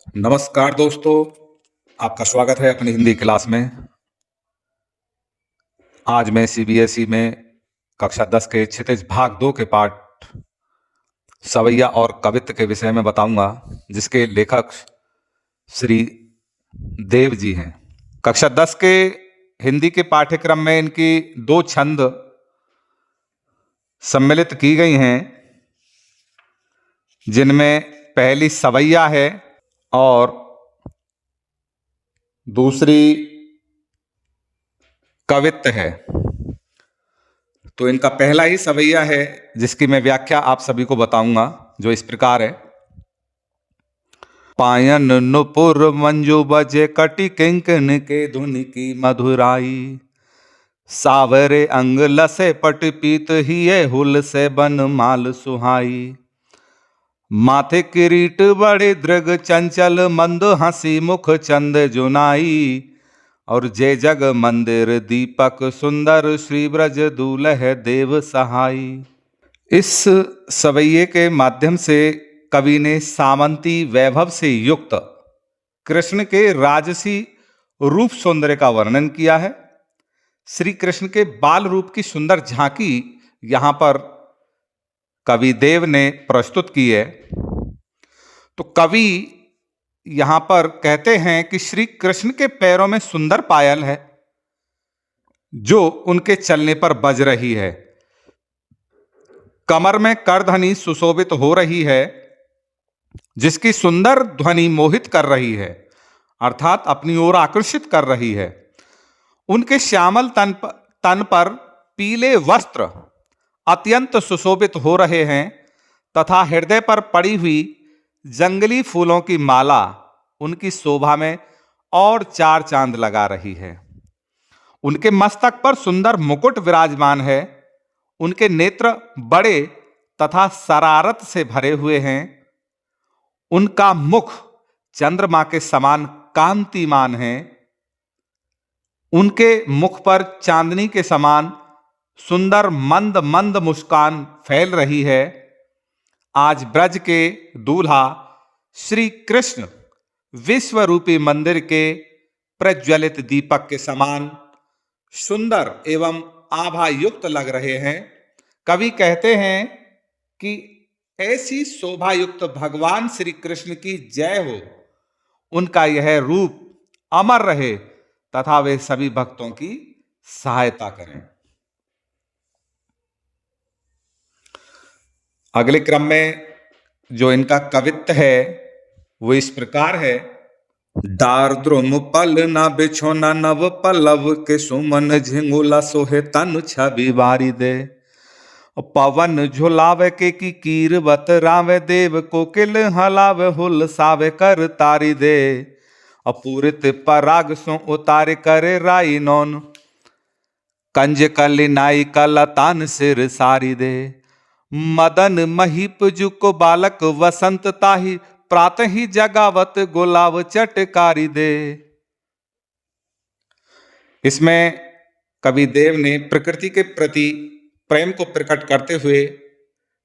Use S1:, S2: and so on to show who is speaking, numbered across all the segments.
S1: नमस्कार दोस्तों, आपका स्वागत है अपनी हिंदी क्लास में। आज मैं सीबीएसई में कक्षा 10 के क्षितिज भाग 2 के पाठ सवैया और कवित्त के विषय में बताऊंगा, जिसके लेखक श्री देव जी हैं। कक्षा 10 के हिंदी के पाठ्यक्रम में इनकी 2 छंद सम्मिलित की गई हैं, जिनमें पहली सवैया है और दूसरी कवित्त है। तो इनका पहला ही सवैया है, जिसकी मैं व्याख्या आप सभी को बताऊंगा, जो इस प्रकार है। पायन नुपुर मंजू बजे कटी किंकन के धुन की मधुराई, सावरे अंग लसे पट पीत हिये हुल से बन माल सुहाई। माथे किरीट बड़े दृग चंचल मंद हंसी मुख चंद जुनाई, और जय जग मंदिर दीपक सुंदर श्री ब्रज दूल्ह देव सहाई। इस सवैये के माध्यम से कवि ने सामंती वैभव से युक्त कृष्ण के राजसी रूप सौंदर्य का वर्णन किया है। श्री कृष्ण के बाल रूप की सुंदर झांकी यहां पर कवि देव ने प्रस्तुत की है। तो कवि यहां पर कहते हैं कि श्री कृष्ण के पैरों में सुंदर पायल है, जो उनके चलने पर बज रही है। कमर में करधनी सुशोभित हो रही है, जिसकी सुंदर ध्वनि मोहित कर रही है, अर्थात अपनी ओर आकर्षित कर रही है। उनके श्यामल तन पर पीले वस्त्र अत्यंत सुशोभित हो रहे हैं, तथा हृदय पर पड़ी हुई जंगली फूलों की माला उनकी शोभा में और चार चांद लगा रही है। उनके मस्तक पर सुंदर मुकुट विराजमान है। उनके नेत्र बड़े तथा शरारत से भरे हुए हैं। उनका मुख चंद्रमा के समान कांतिमान है। उनके मुख पर चांदनी के समान सुंदर मंद मंद मुस्कान फैल रही है। आज ब्रज के दूल्हा श्री कृष्ण विश्व रूपी मंदिर के प्रज्वलित दीपक के समान सुंदर एवं आभा युक्त लग रहे हैं। कवि कहते हैं कि ऐसी शोभा युक्त भगवान श्री कृष्ण की जय हो। उनका यह रूप अमर रहे तथा वे सभी भक्तों की सहायता करें। अगले क्रम में जो इनका कवित्त है वो इस प्रकार है। दारद्रुम पल न बिछोना नव पल्लव के सुमन झिंगुला सोहे तन छवि बारी दे। पवन झुलावे के की कीरवत रावे देव कोकिल हलावे हुल सावे कर तारी दे। अपूरित पराग सो उतारे करे राई नौन, कंज कली नाई कलतान सिर सारी दे। मदन महीप जुको बालक वसंत ताही, प्रात ही जगावत गुलाब चटकारी दे। इसमें कवि देव ने प्रकृति के प्रति प्रेम को प्रकट करते हुए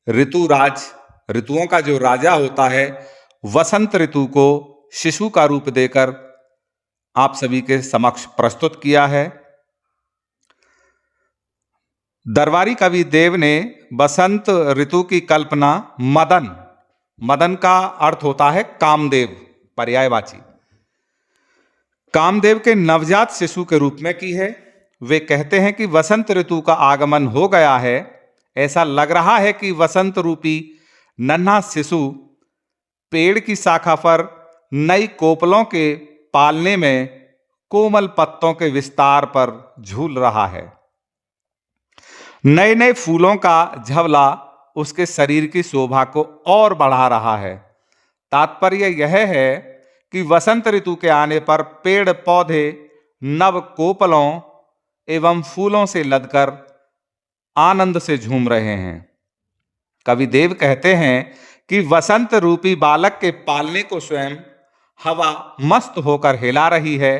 S1: ऋतुराज, ऋतुओं का जो राजा होता है, वसंत ऋतु को शिशु का रूप देकर आप सभी के समक्ष प्रस्तुत किया है। दरबारी कवि देव ने बसंत ऋतु की कल्पना मदन का अर्थ होता है कामदेव, पर्यायवाची, कामदेव के नवजात शिशु के रूप में की है। वे कहते हैं कि वसंत ऋतु का आगमन हो गया है। ऐसा लग रहा है कि वसंत रूपी नन्हा शिशु पेड़ की शाखा पर नई कोपलों के पालने में कोमल पत्तों के विस्तार पर झूल रहा है। नए नए फूलों का झवला उसके शरीर की शोभा को और बढ़ा रहा है। तात्पर्य यह है कि वसंत ऋतु के आने पर पेड़ पौधे नव कोपलों एवं फूलों से लदकर आनंद से झूम रहे हैं। कवि देव कहते हैं कि वसंत रूपी बालक के पालने को स्वयं हवा मस्त होकर हिला रही है।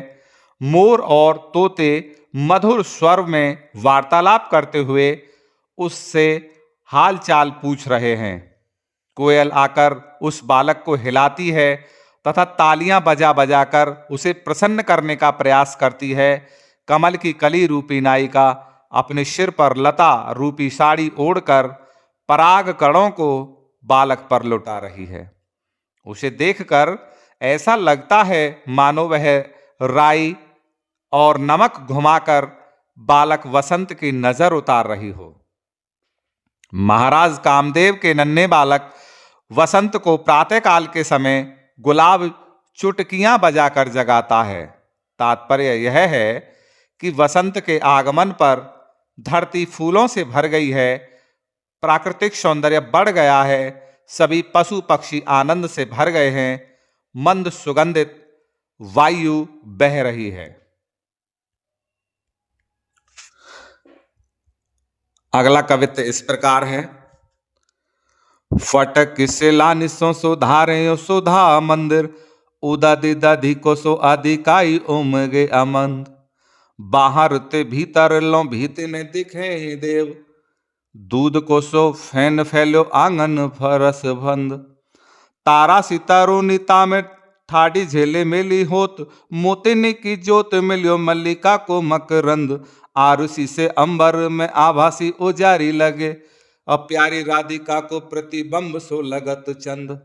S1: मोर और तोते मधुर स्वर में वार्तालाप करते हुए उससे हाल चाल पूछ रहे हैं। कोयल आकर उस बालक को हिलाती है तथा तालियां बजा बजाकर उसे प्रसन्न करने का प्रयास करती है। कमल की कली रूपी नायिका अपने सिर पर लता रूपी साड़ी ओढ़कर पराग कणों को बालक पर लुटा रही है। उसे देखकर ऐसा लगता है मानो वह राई और नमक घुमाकर बालक वसंत की नजर उतार रही हो। महाराज कामदेव के नन्हे बालक वसंत को प्रातःकाल के समय गुलाब चुटकियां बजाकर जगाता है। तात्पर्य यह है कि वसंत के आगमन पर धरती फूलों से भर गई है, प्राकृतिक सौंदर्य बढ़ गया है, सभी पशु पक्षी आनंद से भर गए हैं, मंद सुगंधित वायु बह रही है। अगला कवित्व इस प्रकार है। फटक से लानिसों सुधारे सुधा मंदिर, उदादि दधि को सो अधिकाई उमगे अमंद। बाहर ते भीतर लो भीत ने दिखे देव, दूध को सो फैन फैलो आंगन फरस भंद। तारा सितारो निता में ठाडी झेले मेली होत, मोतिनी की जोत मिलियो मल्लिका को मकरंद। आरुषि से अंबर में आभासी उजारी लगे, अब प्यारी राधिका को प्रतिबंब सो लगत चंद।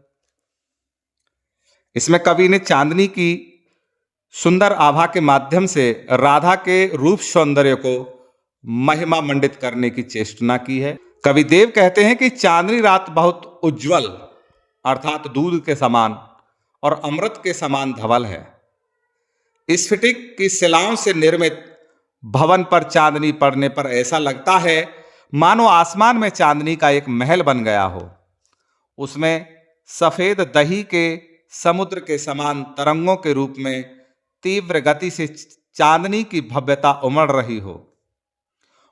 S1: इसमें कवि ने चांदनी की सुंदर आभा के माध्यम से राधा के रूप सौंदर्य को महिमा मंडित करने की चेष्टा की है। कवि देव कहते हैं कि चांदनी रात बहुत उज्जवल अर्थात दूध के समान और अमृत के समान धवल है। स्फटिक की शिलाओं से निर्मित भवन पर चांदनी पड़ने पर ऐसा लगता है मानो आसमान में चांदनी का एक महल बन गया हो। उसमें सफेद दही के समुद्र के समान तरंगों के रूप में तीव्र गति से चांदनी की भव्यता उमड़ रही हो।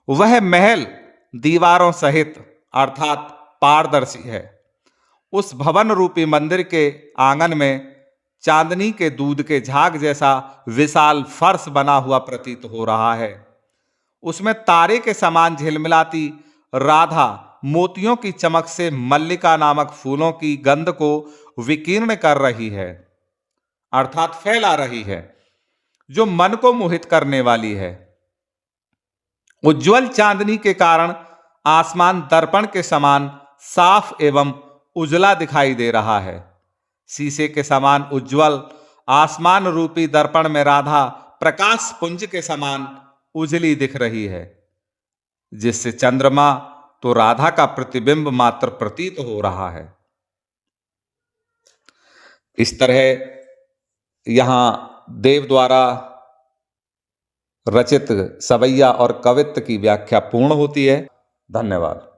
S1: वह महल दीवारों सहित अर्थात पारदर्शी है। उस भवन रूपी मंदिर के आंगन में चांदनी के दूध के झाग जैसा विशाल फर्श बना हुआ प्रतीत हो रहा है। उसमें तारे के समान झिलमिलाती राधा मोतियों की चमक से मल्लिका नामक फूलों की गंध को विकीर्ण कर रही है अर्थात फैला रही है, जो मन को मोहित करने वाली है। उज्जवल चांदनी के कारण आसमान दर्पण के समान साफ एवं उजला दिखाई दे रहा है। शीशे के समान उज्जवल आसमान रूपी दर्पण में राधा प्रकाश पुंज के समान उजली दिख रही है, जिससे चंद्रमा तो राधा का प्रतिबिंब मात्र प्रतीत हो रहा है। इस तरह यहां देव द्वारा रचित सवैया और कवित्व की व्याख्या पूर्ण होती है। धन्यवाद।